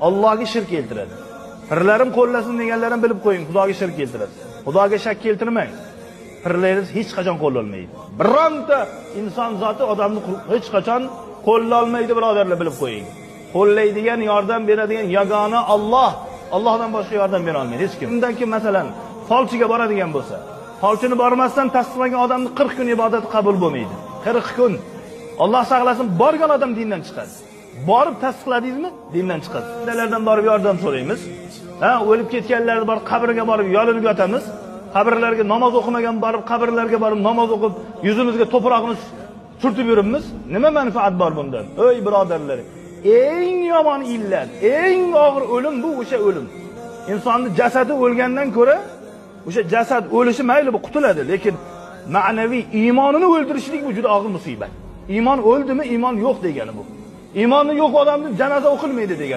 Allohga shirk keltiradi. Pirlarim qo'llasin deganlarini bilib qo'ying, Xudoga shirk keltiradi. Xudoga shak keltirmang. Pirlaringiz hech qachon qo'llanmaydi. Bironta inson zoti odamni hech qachon qo'llanmaydi, birodarlar, bilib qo'ying. Qo'llaydigan, yordam beradigan yagona Alloh. Allohdan boshqa yordam bera olmaydi hech kim. Undan keyin masalan, folchiga boradigan bo'lsa, folchini bormasdan tasdiqlagan odamning 40 kun ibodati qabul bo'lmaydi. 40 kun. Alloh saqlasin, borgan odam dindan chiqadi. Borib tasdiqladingizmi? Dindan chiqadi. Sizlardan borib yordam so'raymiz. O'lib ketganlarni borib qabriga borib yolinib yotamiz. Qabrlarga namoz o'qimagan borib qabrlarga borib namoz o'qib, yuzimizga to'proqni surtib yuribmiz. Nima manfaat bor bundan? Ey birodarlar, eng yomon illat, eng og'ir o'lim bu o'sha o'lim. Insonning jasadi o'lgandan ko'ra o'sha jasad o'lishi mayli, bu qutuladi, lekin ma'naviy iymonini o'ldirishlik bu juda og'ir musibat. Iymon o'ldimi, iymon yo'q degani bu. Iymoni yo'q odamning janoza o'qilmaydi degani.